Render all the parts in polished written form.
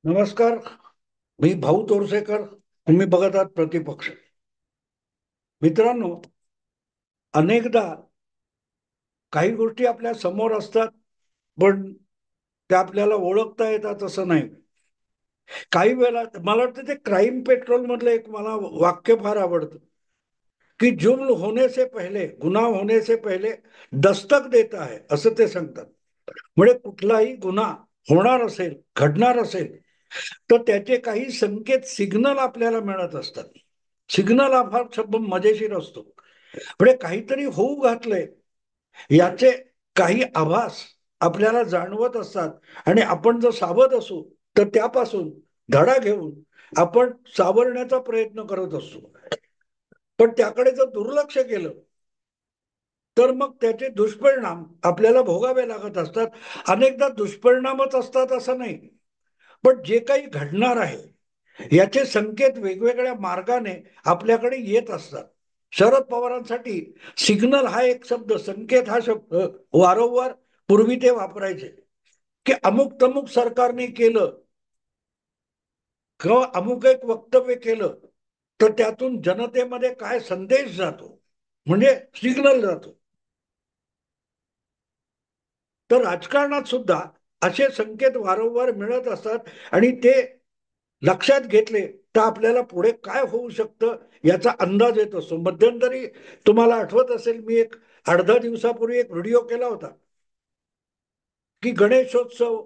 नमस्कार. मी भाऊ तोरसेकर. तुम्ही बघत आहात प्रतिपक्ष. मित्रांनो, अनेकदा काही गोष्टी आपल्या समोर असतात, पण त्या आपल्याला ओळखता येतात असं नाही. काही वेळेला मला वाटतं ते क्राईम पेट्रोल मधलं एक मला वाक्य फार आवडतं, की जुर्म होने से पहले, गुन्हा होने से पहले दस्तक देता है, असं ते सांगतात. म्हणजे कुठलाही गुन्हा होणार असेल, घडणार असेल, तर त्याचे काही संकेत, सिग्नल आपल्याला मिळत असतात. सिग्नल हा फार शब्द मजेशीर असतो. म्हणजे काहीतरी होऊ घातलंय याचे काही आभास आपल्याला जाणवत असतात आणि आपण जर सावध असू तर त्यापासून धडा घेऊन आपण सावरण्याचा प्रयत्न करत असतो. पण त्याकडे जर दुर्लक्ष केलं तर मग त्याचे दुष्परिणाम आपल्याला भोगावे लागत असतात. अनेकदा दुष्परिणामच असतात असं नाही, पण जे काही घडणार आहे याचे संकेत वेगवेगळ्या मार्गाने आपल्याकडे येत असतात. शरद पवारांसाठी सिग्नल हा एक शब्द, संकेत हा शब्द वारंवार पूर्वी ते वापरायचे, की अमुक तमुक सरकारने केलं किंवा अमुक एक वक्तव्य केलं तर त्यातून जनतेमध्ये काय संदेश जातो, म्हणजे सिग्नल जातो. तर राजकारणात सुद्धा असे संकेत वारंवार मिळत असतात आणि ते लक्षात घेतले तर आपल्याला पुढे काय होऊ शकतं याचा अंदाज येत असतो. मध्यंतरी तुम्हाला आठवत असेल, मी एक अर्धा दिवसापूर्वी एक व्हिडिओ केला होता, की गणेशोत्सव,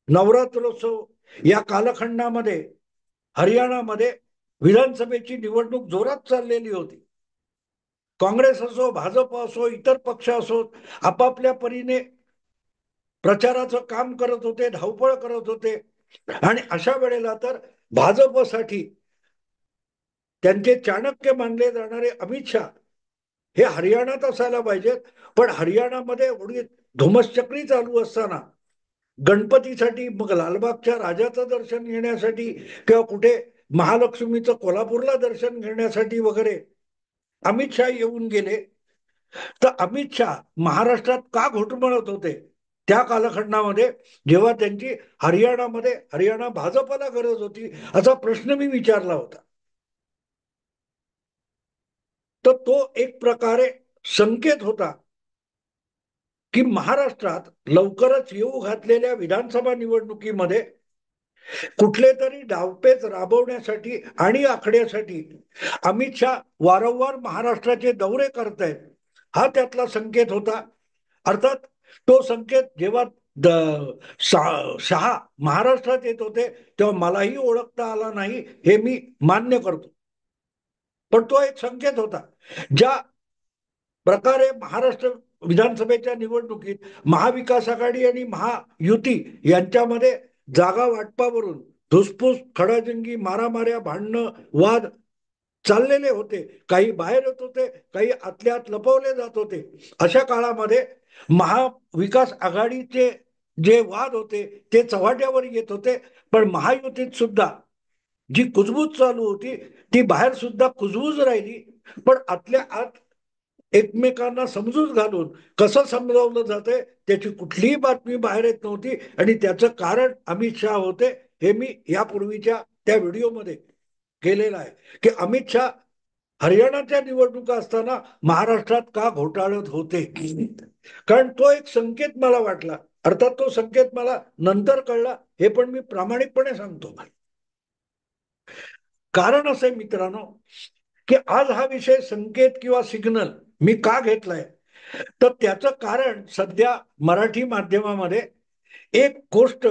नवरात्रोत्सव या कालखंडामध्ये हरियाणामध्ये विधानसभेची निवडणूक जोरात चाललेली होती. काँग्रेस असो, भाजप असो, इतर पक्ष असो, आपापल्या परीने प्रचाराचं काम करत होते, धावपळ करत होते. आणि अशा वेळेला तर भाजपसाठी त्यांचे चाणक्य मानले जाणारे अमित शहा हे हरियाणात असायला पाहिजेत. पण हरियाणामध्ये एवढी धुमश्चक्री चालू असताना गणपतीसाठी, मग लालबागच्या राजाचं दर्शन घेण्यासाठी किंवा कुठे महालक्ष्मीचं कोल्हापूरला दर्शन घेण्यासाठी वगैरे अमित शहा येऊन गेले. तर अमित शहा महाराष्ट्रात का घुटमळत होते त्या कालखंडामध्ये, जेव्हा त्यांची हरियाणामध्ये, हरियाणा भाजपला गरज होती, असा प्रश्न मी विचारला होता. तर तो एक प्रकारे संकेत होता की महाराष्ट्रात लवकरच येऊ घातलेल्या विधानसभा निवडणुकीमध्ये कुठले तरी डावपेच राबवण्यासाठी आणि आखण्यासाठी अमित शहा वारंवार महाराष्ट्राचे दौरे करतायत, हा त्यातला संकेत होता. अर्थात तो संकेत जेव्हा शहा महाराष्ट्रात येत होते तेव्हा मलाही ओळखता आला नाही, हे मी मान्य करतो. पण तो एक संकेत होता. ज्या प्रकारे महाराष्ट्र विधानसभेच्या निवडणुकीत महाविकास आघाडी आणि महायुती यांच्यामध्ये जागा वाटपावरून धुसफूस, खडाजंगी, मारामाऱ्या, भांडणं, वाद चाललेले होते. काही बाहेर येत होते, काही आतल्या आत लपवले जात होते. अशा काळामध्ये महाविकास आघाडीचे जे वाद होते ते चव्हाट्यावर येत होते. पण महायुतीत सुद्धा जी कुजबूज चालू होती ती बाहेर सुद्धा कुजबूज राहिली. पण आतल्या आत एकमेकांना समजून घालून कसं समजावलं जातंय त्याची कुठलीही बातमी बाहेर येत नव्हती. आणि त्याचं कारण अमित शहा होते, हे मी यापूर्वीच्या त्या व्हिडिओमध्ये केलेलं आहे, की अमित शहा हरियाणाच्या निवडणुका असताना महाराष्ट्रात का घोटाळत होते. कारण तो एक संकेत मला वाटला. अर्थात तो संकेत मला नंतर कळला, हे पण मी प्रामाणिकपणे सांगतो. कारण असं आहे मित्रांनो, की आज हा विषय संकेत किंवा सिग्नल मी का घेतलाय, तर त्याचं कारण सध्या मराठी माध्यमामध्ये एक गोष्ट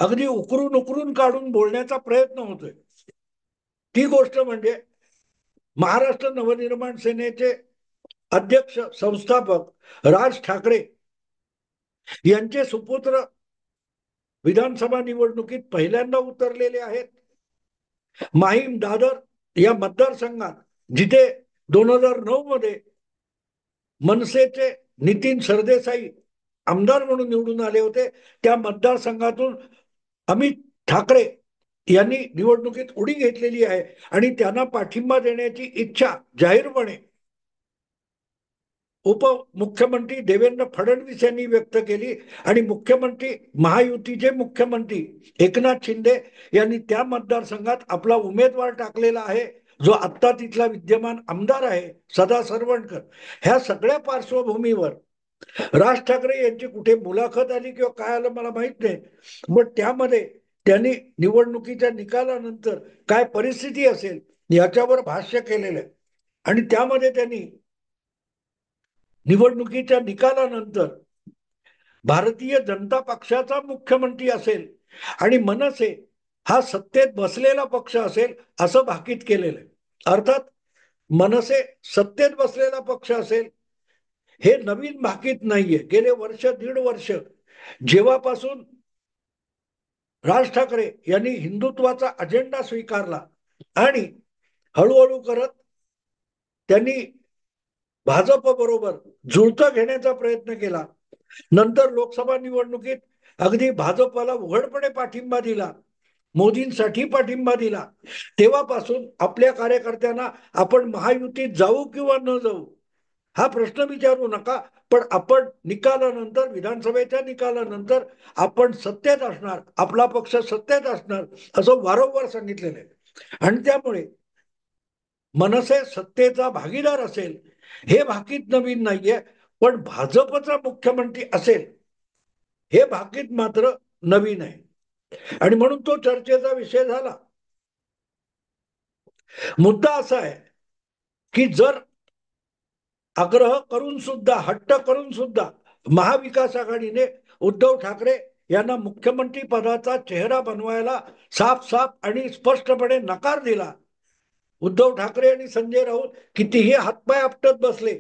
अगदी उकरून उकरून काढून बोलण्याचा प्रयत्न होतोय. ती गोष्ट म्हणजे महाराष्ट्र नवनिर्माण सेनेचे अध्यक्ष, संस्थापक राज ठाकरे यांचे सुपुत्र विधानसभा निवडणुकीत पहिल्यांदा उतरलेले आहेत. माहीम, दादर या मतदारसंघात जिथे 2009 मध्ये मनसेचे नितीन सरदेसाई आमदार म्हणून निवडून आले होते, त्या मतदारसंघातून अमित ठाकरे यांनी निवडणुकीत उडी घेतलेली आहे. आणि त्यांना पाठिंबा देण्याची इच्छा जाहीरपणे उपमुख्यमंत्री देवेंद्र फडणवीस यांनी व्यक्त केली आणि मुख्यमंत्री महायुतीचे मुख्यमंत्री एकनाथ शिंदे यांनी त्या मतदारसंघात आपला उमेदवार टाकलेला आहे, जो आत्ता तिथला विद्यमान आमदार आहे सदा सरवणकर. ह्या सगळ्या पार्श्वभूमीवर राज ठाकरे यांची कुठे मुलाखत आली किंवा काय आलं मला माहित नाही, पण त्यामध्ये त्यांनी निवडणुकीच्या निकालानंतर काय परिस्थिती असेल याच्यावर भाष्य केलेलं आहे. आणि त्यामध्ये त्यांनी निवडणुकीच्या निकालानंतर भारतीय जनता पक्षाचा मुख्यमंत्री असेल आणि मनसे हा सत्तेत बसलेला पक्ष असेल असं भाकीत केलेलं आहे. अर्थात मनसे सत्तेत बसलेला पक्ष असेल हे नवीन भाकीत नाहीये. गेले वर्ष दीड वर्ष जेव्हापासून राज ठाकरे यांनी हिंदुत्वाचा अजेंडा स्वीकारला आणि हळूहळू करत त्यांनी भाजप बरोबर जुळतं घेण्याचा प्रयत्न केला, नंतर लोकसभा निवडणुकीत अगदी भाजपला उघडपणे पाठिंबा दिला, मोदींसाठी पाठिंबा दिला, तेव्हापासून आपल्या कार्यकर्त्यांना आपण महायुतीत जाऊ किंवा न जाऊ हा प्रश्न विचारू नका, पण आपण निकालानंतर, विधानसभेच्या निकालानंतर आपण सत्तेत असणार, आपला पक्ष सत्तेत असणार असं वारंवार सांगितलेलं आहे. आणि त्यामुळे मनसे सत्तेचा भागीदार असेल हे भाकीत नवीन नाहीये, पण भाजपचा मुख्यमंत्री असेल हे भाकीत मात्र नवीन आहे. आणि म्हणून तो चर्चेचा विषय झाला. मुद्दा असा आहे की जर आग्रह करून सुद्धा, हट्ट करून सुद्धा महाविकास आघाडीने उद्धव ठाकरे यांना मुख्यमंत्री पदाचा चेहरा बनवायला साफ साफ आणि स्पष्टपणे नकार दिला, उद्धव ठाकरे आणि संजय राऊत कितीही हातपाय आपटत बसले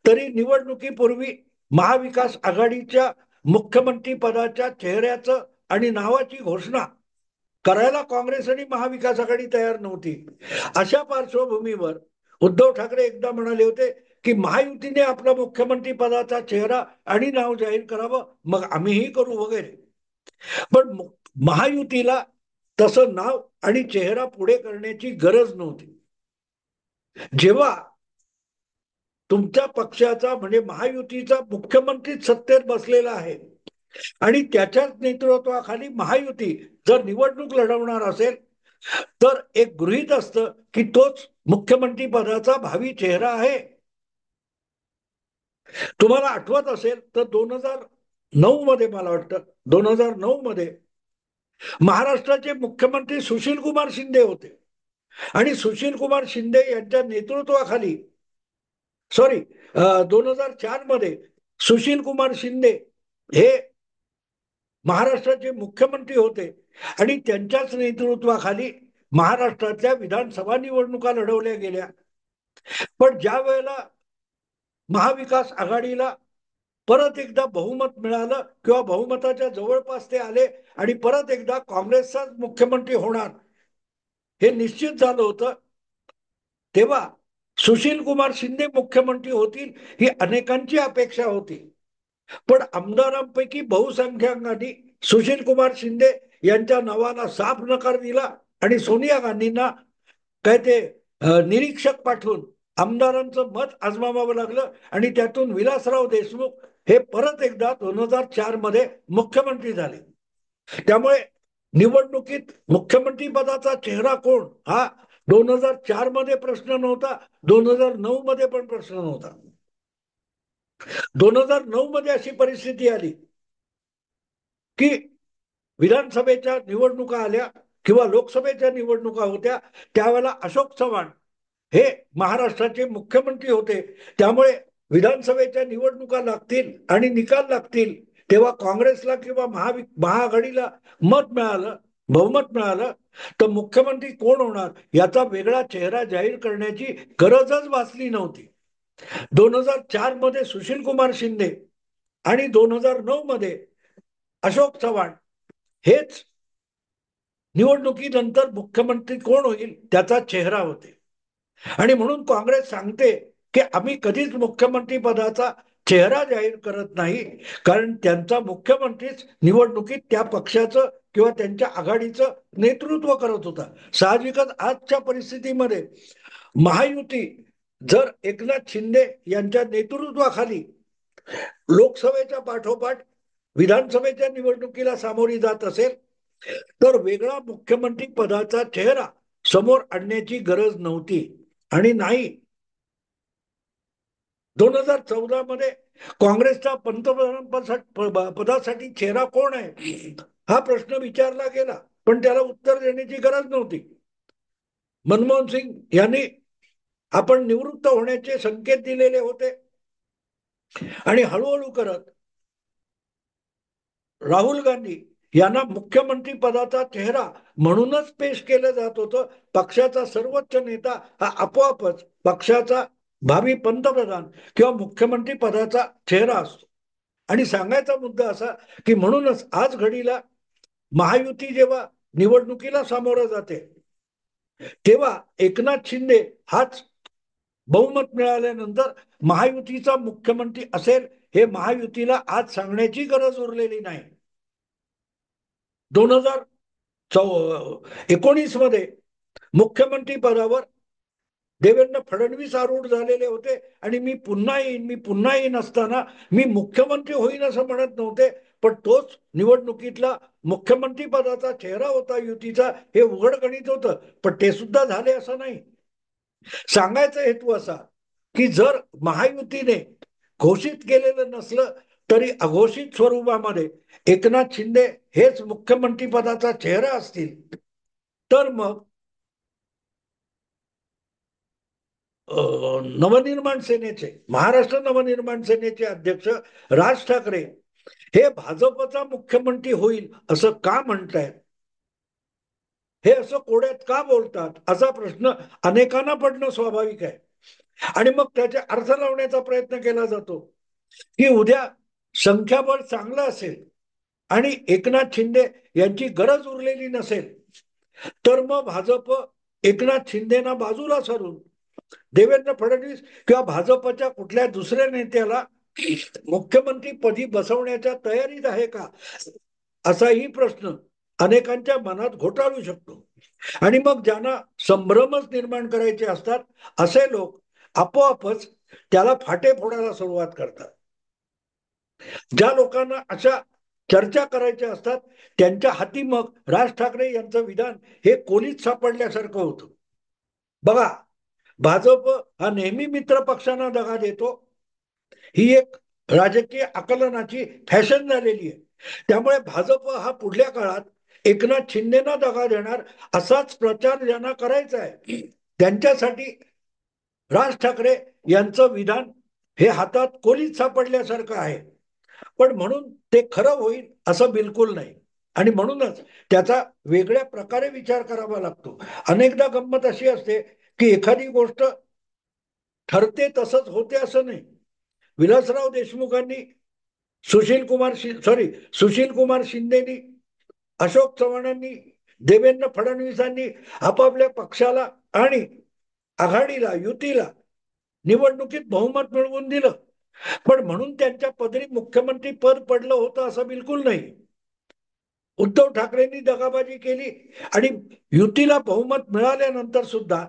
तरी निवडणुकीपूर्वी महाविकास आघाडीच्या मुख्यमंत्री पदाच्या चेहऱ्याचं आणि नावाची घोषणा करायला काँग्रेस आणि महाविकास आघाडी तयार नव्हती. अशा पार्श्वभूमीवर उद्धव ठाकरे एकदा म्हणाले होते की महायुतीने आपला मुख्यमंत्री पदाचा चेहरा आणि नाव जाहीर करावं, मग आम्हीही करू वगैरे. पण महायुतीला तसं नाव आणि चेहरा पुढे करण्याची गरज नव्हती. जेव्हा तुमच्या पक्षाचा म्हणजे महायुतीचा मुख्यमंत्री सत्तेत बसलेला आहे आणि त्याच्याच नेतृत्वाखाली महायुती जर निवडणूक लढवणार असेल तर एक गृहीत असतं की तोच मुख्यमंत्री पदाचा भावी चेहरा आहे. तुम्हाला आठवत असेल तर 2009 मध्ये, मला वाटतं 2009 मध्ये महाराष्ट्राचे मुख्यमंत्री सुशील कुमार शिंदे होते आणि सुशील कुमार शिंदे यांच्या नेतृत्वाखाली 2004 मध्ये सुशील कुमार शिंदे हे महाराष्ट्राचे मुख्यमंत्री होते आणि त्यांच्याच नेतृत्वाखाली महाराष्ट्रातल्या विधानसभा निवडणुका लढवल्या गेल्या. पण ज्या वेळेला महाविकास आघाडीला परत एकदा बहुमत मिळालं किंवा बहुमताच्या जवळपास ते आले आणि परत एकदा काँग्रेसचाच मुख्यमंत्री होणार हे निश्चित झालं होतं, तेव्हा सुशील कुमार शिंदे मुख्यमंत्री होतील ही अनेकांची अपेक्षा होती. पण आमदारांपैकी बहुसंख्याकांनी सुशील कुमार शिंदे यांच्या नावाला साफ नकार दिला आणि सोनिया गांधींना काय ते निरीक्षक पाठवून आमदारांचं मत आजमावावं लागलं आणि त्यातून विलासराव देशमुख हे परत एकदा 2004 मध्ये मुख्यमंत्री झाले. त्यामुळे निवडणुकीत मुख्यमंत्री पदाचा चेहरा कोण हा 2004 मध्ये प्रश्न नव्हता, 2009 मध्ये पण प्रश्न नव्हता. 2009 मध्ये अशी परिस्थिती आली की विधानसभेच्या निवडणुका आल्या किंवा लोकसभेच्या निवडणुका होत्या, त्यावेळेला अशोक चव्हाण हे महाराष्ट्राचे मुख्यमंत्री होते. त्यामुळे विधानसभेच्या निवडणुका लागतील आणि निकाल लागतील तेव्हा काँग्रेसला किंवा महाआघाडीला मत मिळालं, बहुमत मिळालं तर मुख्यमंत्री कोण होणार याचा वेगळा चेहरा जाहीर करण्याची गरजच भासली नव्हती. 2004 मध्ये सुशील कुमार शिंदे आणि 2009 मध्ये अशोक चव्हाण हेच निवडणुकीनंतर मुख्यमंत्री कोण होईल त्याचा चेहरा होते. आणि म्हणून काँग्रेस सांगते की आम्ही कधीच मुख्यमंत्री पदाचा चेहरा जाहीर करत नाही, कारण त्यांचा मुख्यमंत्रीच निवडणुकीत त्या पक्षाचं किंवा त्यांच्या आघाडीचं नेतृत्व करत होता. साहजिकच आजच्या परिस्थितीमध्ये महायुती जर एकनाथ शिंदे यांच्या नेतृत्वाखाली लोकसभेच्या पाठोपाठ विधानसभेच्या निवडणुकीला सामोरी जात असेल तर वेगळा मुख्यमंत्री पदाचा चेहरा समोर आणण्याची गरज नव्हती. आणि नाही, 2014 मध्ये काँग्रेसचा पंतप्रधान पदासाठी चेहरा कोण आहे हा प्रश्न विचारला गेला, पण त्याला उत्तर देण्याची गरज नव्हती. मनमोहन सिंग यांनी आपण निवृत्त होण्याचे संकेत दिलेले होते आणि हळूहळू करत राहुल गांधी यांना मुख्यमंत्री पदाचा चेहरा म्हणूनच पेश केलं जात होतं. पक्षाचा सर्वोच्च नेता हा आपोआपच पक्षाचा भावी पंतप्रधान किंवा मुख्यमंत्री पदाचा चेहरा असतो. आणि सांगायचा मुद्दा असा की म्हणूनच आज घडीला महायुती जेव्हा निवडणुकीला सामोरं जाते तेव्हा एकनाथ शिंदे हाच बहुमत मिळाल्यानंतर महायुतीचा मुख्यमंत्री असेल हे महायुतीला आज सांगण्याची गरज उरलेली नाही. 2019 मध्ये मुख्यमंत्री पदावर देवेंद्र फडणवीस आरूढ झालेले होते आणि मी पुन्हा येईन असताना मी मुख्यमंत्री होईन असं म्हणत नव्हते, पण तोच निवडणुकीतला मुख्यमंत्री पदाचा चेहरा होता युतीचा हे उघड गणित होतं. पण ते सुद्धा झाले असं नाही. सांगायचा हेतू असा की जर महायुतीने घोषित केलेलं नसलं तरी अघोषित स्वरूपामध्ये एकनाथ शिंदे हेच मुख्यमंत्री पदाचा चेहरा असतील तर मग नवनिर्माण सेनेचे महाराष्ट्र नवनिर्माण सेनेचे अध्यक्ष राज ठाकरे हे भाजपचा मुख्यमंत्री होईल असं का म्हणतायत, हे असं कोड्यात का बोलतात असा प्रश्न अनेकांना पडणं स्वाभाविक आहे. आणि मग त्याचे अर्थ लावण्याचा प्रयत्न केला जातो की उद्या संख्याबळ चांगलं असेल आणि एकनाथ शिंदे यांची गरज उरलेली नसेल तर मग भाजप एकनाथ शिंदेना बाजूला सरून देवेंद्र फडणवीस किंवा भाजपच्या कुठल्या दुसऱ्या नेत्याला मुख्यमंत्री पदी बसवण्याच्या तयारीत आहे का असाही प्रश्न अनेकांच्या मनात घोटाळू शकतो. आणि मग ज्यांना संभ्रमच निर्माण करायचे असतात असे लोक आपोआपच त्याला फाटे फोडायला सुरुवात करतात. ज्या लोकांना अशा चर्चा करायच्या असतात त्यांच्या हाती मग राज ठाकरे यांचं विधान हे कोलीत सापडल्यासारखं होतं. बघा, भाजप हा नेहमी मित्र पक्षांना दगा देतो, ही एक राजकीय आकलनाची फॅशन झालेली आहे. त्यामुळे भाजप हा पुढल्या काळात एकनाथ शिंदेना दगा देणार असाच प्रचार ज्यांना करायचा आहे त्यांच्यासाठी राज ठाकरे यांचं विधान हे हातात कोलीत सापडल्यासारखं आहे. पण म्हणून ते खरं होईल असं बिलकुल नाही आणि म्हणूनच त्याचा वेगळ्या प्रकारे विचार करावा लागतो. अनेकदा गंमत अशी असते की एखादी गोष्ट ठरते तसंच होते असं नाही. विलासराव देशमुखांनी सुशील कुमार शिंदेनी, अशोक चव्हाणांनी, देवेंद्र फडणवीसांनी आपापल्या पक्षाला आणि आघाडीला युतीला निवडणुकीत बहुमत मिळवून दिलं, पण म्हणून त्यांच्या पदरी मुख्यमंत्री पद पडलं होतं असं बिलकुल नाही. उद्धव ठाकरेंनी दगाबाजी केली आणि युतीला बहुमत मिळाल्यानंतर सुद्धा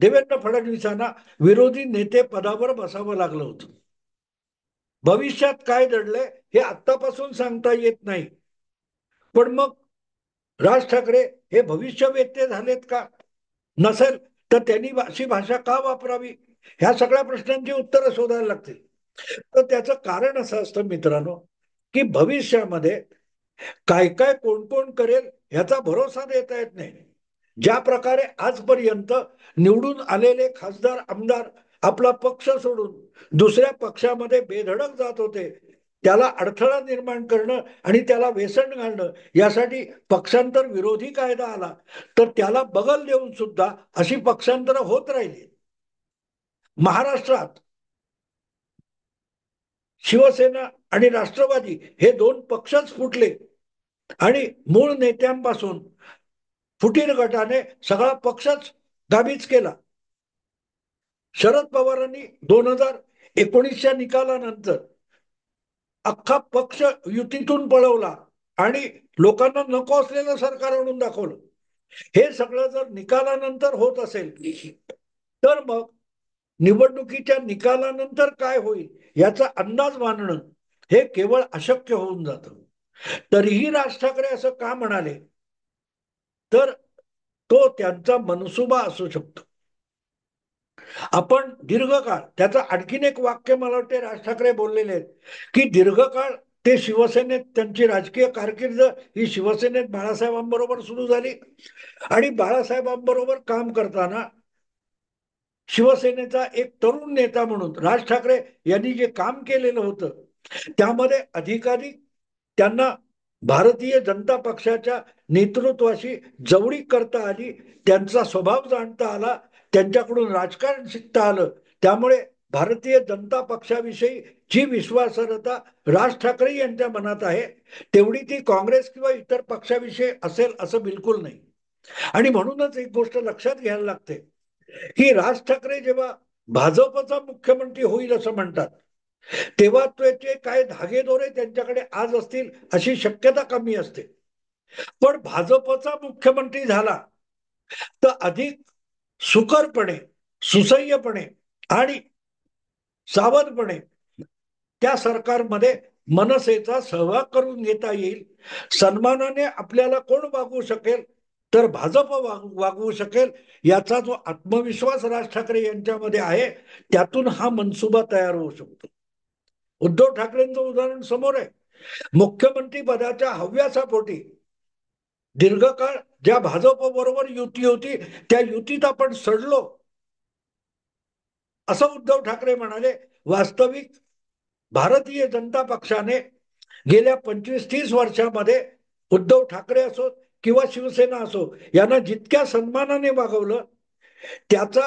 देवेंद्र फडणवीसांना विरोधी नेते पदावर बसावं लागलं होतं. भविष्यात काय घडलंय हे आत्तापासून सांगता येत नाही, पण मग राज ठाकरे हे भविष्यवेत्ते झालेत का? नसेल तर त्यांनी अशी भाषा का वापरावी? ह्या सगळ्या प्रश्नांची उत्तरं शोधायला लागतील. तर त्याचं कारण असं असतं मित्रांनो की भविष्यामध्ये काय काय कोण कोण करेल ह्याचा भरोसा देता येत नाही. ज्या प्रकारे आजपर्यंत निवडून आलेले खासदार आमदार आपला पक्ष सोडून दुसऱ्या पक्षामध्ये बेधडक जात होते, त्याला अडथळा निर्माण करणं आणि त्याला वेसण घालणं यासाठी पक्षांतर विरोधी कायदा आला, तर त्याला बगल देऊन सुद्धा अशी पक्षांतर होत राहिली. महाराष्ट्रात शिवसेना आणि राष्ट्रवादी हे दोन पक्षच फुटले आणि मूळ नेत्यांपासून फुटीर गटाने सगळा पक्षच गाबीज केला. शरद पवारांनी 2019च्या निकालानंतर अख्खा पक्ष युतीतून पळवला आणि लोकांना नको असलेलं सरकार आणून दाखवलं. हे सगळं जर निकालानंतर होत असेल तर मग निवडणुकीच्या निकालानंतर काय होईल याचा अंदाज बांधणं हे केवळ अशक्य होऊन जातं. तरीही राज ठाकरे असं का म्हणाले, तर तो त्यांचा मनसुबा असू शकतो. आपण दीर्घकाळ, त्याचं आणखीन एक वाक्य मला वाटते राज ठाकरे बोललेले आहेत की दीर्घकाळ ते शिवसेनेत, त्यांची राजकीय कारकीर्द ही शिवसेनेत बाळासाहेबांबरोबर सुरू झाली आणि बाळासाहेबांबरोबर काम करताना शिवसेनेचा एक तरुण नेता म्हणून राज ठाकरे यांनी जे काम केलेलं होतं त्यामध्ये अधिकाधिक त्यांना भारतीय जनता पक्षाच्या नेतृत्वाशी जवळीक करता आली, त्यांचा स्वभाव जाणता आला, त्यांच्याकडून राजकारण शिकता आलं. त्यामुळे भारतीय जनता पक्षाविषयी जी विश्वासार्हता राज ठाकरे यांच्या मनात आहे तेवढी ती काँग्रेस किंवा इतर पक्षाविषयी असेल असं बिलकुल नाही. आणि म्हणूनच एक गोष्ट लक्षात घ्यायला लागते की राज ठाकरे जेव्हा भाजपचा मुख्यमंत्री होईल असं म्हणतात, तेव्हा त्याचे काय धागेदोरे त्यांच्याकडे आज असतील अशी शक्यता कमी असते. पण भाजपचा मुख्यमंत्री झाला तर अधिक सुकरपणे, सुसह्यपणे आणि सावधपणे त्या सरकारमध्ये मनसेचा सहभाग करून घेता येईल. सन्मानाने आपल्याला कोण वागवू शकेल, तर भाजप वागवू शकेल. याचा जो आत्मविश्वास राज ठाकरे यांच्यामध्ये आहे त्यातून हा मनसुबा तयार होऊ शकतो. उद्धव ठाकरेंचं उदाहरण समोर आहे. मुख्यमंत्री पदाच्या हव्यासापोटी दीर्घकाळ ज्या भाजप बरोबर युती होती त्या युतीत आपण सडलो असं उद्धव ठाकरे म्हणाले. वास्तविक भारतीय जनता पक्षाने गेल्या 25-30 वर्षामध्ये उद्धव ठाकरे असो किंवा शिवसेना असो यांना जितक्या सन्मानाने वागवलं त्याचा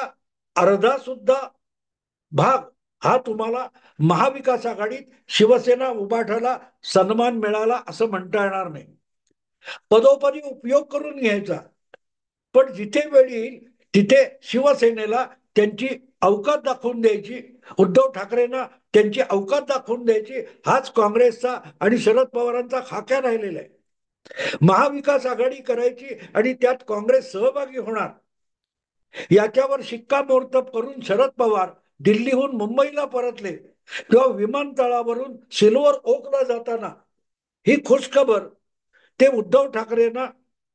अर्धा सुद्धा भाग हा तुम्हाला महाविकास आघाडीत शिवसेना उभाटाला सन्मान मिळाला असं म्हणता येणार नाही. पदोपदी उपयोग करून घ्यायचा, पण जिथे वेळ येईल तिथे शिवसेनेला त्यांची अवकात दाखवून द्यायची, उद्धव ठाकरेंना त्यांची अवकात दाखवून द्यायची. हाच काँग्रेसचा आणि शरद पवारांचा खाक्या राहिलेला आहे. महाविकास आघाडी करायची आणि त्यात काँग्रेस सहभागी होणार याच्यावर शिक्कामोर्तब करून शरद पवार दिल्लीहून मुंबईला परतले किंवा विमानतळावरून सिल्वर ओकला जाताना ही खुशखबर ते उद्धव ठाकरेंना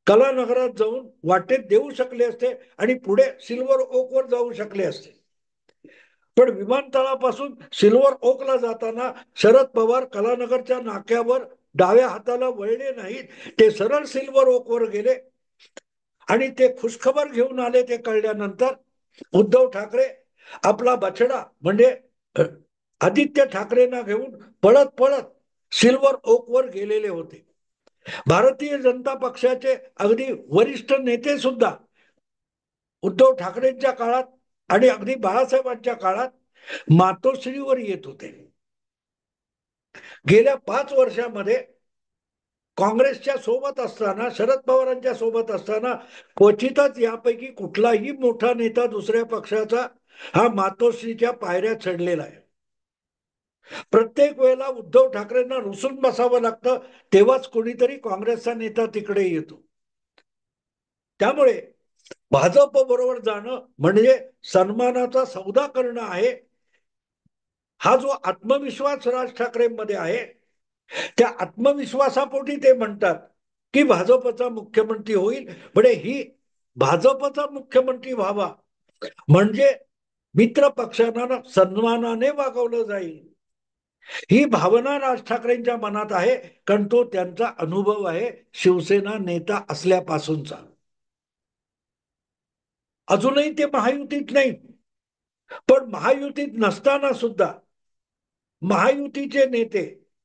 कलानगरात जाऊन वाटेत देऊ शकले असते आणि पुढे सिल्वर ओकवर जाऊ शकले असते. पण विमानतळापासून सिल्वर ओकला जाताना शरद पवार कलानगरच्या नाक्यावर डाव्या हाताला वळले नाहीत, ते सरळ सिल्वर ओकवर गेले आणि ते खुशखबर घेऊन आले. ते कळल्यानंतर उद्धव ठाकरे आपला बछडा म्हणजे आदित्य ठाकरेंना घेऊन पळत पळत सिल्वर ओकवर गेलेले होते. भारतीय जनता पक्षाचे अगदी वरिष्ठ नेते सुद्धा उद्धव ठाकरेंच्या काळात आणि अगदी बाळासाहेबांच्या काळात मातोश्रीवर येत होते. गेल्या 5 वर्षामध्ये काँग्रेसच्या सोबत असताना, शरद पवारांच्या सोबत असताना क्वचितच यापैकी कुठलाही मोठा नेता दुसऱ्या पक्षाचा हा मातोश्रीच्या पायऱ्या चढलेला आहे. प्रत्येक वेळेला उद्धव ठाकरेंना रुसून बसावं लागतं, तेव्हाच कोणीतरी काँग्रेसचा नेता तिकडे येतो. त्यामुळे भाजप बरोबर जाणं म्हणजे सन्मानाचा सौदा करणं आहे. हा जो आत्मविश्वास राज ठाकरेंमध्ये आहे त्या आत्मविश्वासापोटी ते म्हणतात की भाजपचा मुख्यमंत्री होईल. म्हणजे ही भाजपचा मुख्यमंत्री व्हावा म्हणजे मित्र पक्षांना सन्मानाने वागवलं जाईल, ही भावना राज ठाकरेंच्या मनात आहे. कारण तो त्यांचा अनुभव आहे शिवसेना नेता असल्यापासूनचा. अजूनही ते महायुतीत नाही, पण महायुतीत नसताना सुद्धा महायुतीचे नेते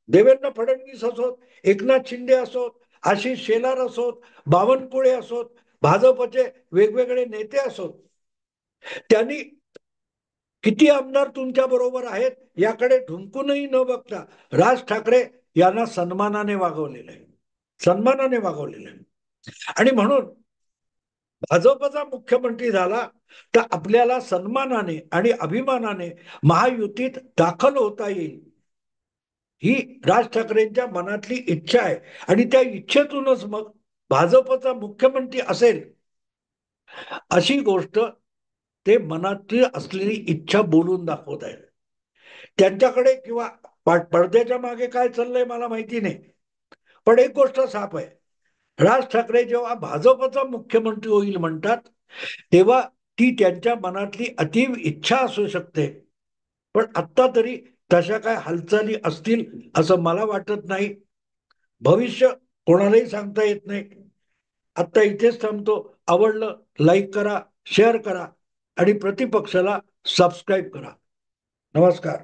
देवेंद्र फडणवीस असोत, एकनाथ शिंदे असोत, आशिष शेलार असोत, बावनकुळे असोत, भाजपचे वेगवेगळे नेते असोत, त्यांनी किती आमदार तुमच्या बरोबर आहेत याकडे ढुंकूनही न बघता राज ठाकरे यांना सन्मानाने वागवलेलं आहे, सन्मानाने वागवलेलं आहे. आणि म्हणून भाजपचा मुख्यमंत्री झाला तर आपल्याला सन्मानाने आणि अभिमानाने महायुतीत दाखल होता येईल, ही राज ठाकरेंच्या मनातली इच्छा आहे. आणि त्या इच्छेतूनच मग भाजपचा मुख्यमंत्री असेल अशी गोष्ट ते मनातली असलेली इच्छा बोलून दाखवत आहेत. त्यांच्याकडे किंवा पडद्याच्या मागे काय चाललंय मला माहिती नाही, पण एक गोष्ट साफ आहे, राज ठाकरे जेव्हा भाजपचा मुख्यमंत्री होईल म्हणतात, तेव्हा ती त्यांच्या मनातली अतीव इच्छा असू शकते. पण आत्ता तरी तशा काय हालचाली असतील असं मला वाटत नाही. भविष्य कोणालाही सांगता येत नाही. आत्ता इथेच थांबतो. आवडलं लाईक करा, शेअर करा आणि प्रतिपक्षाला सबस्क्राईब करा. नमस्कार.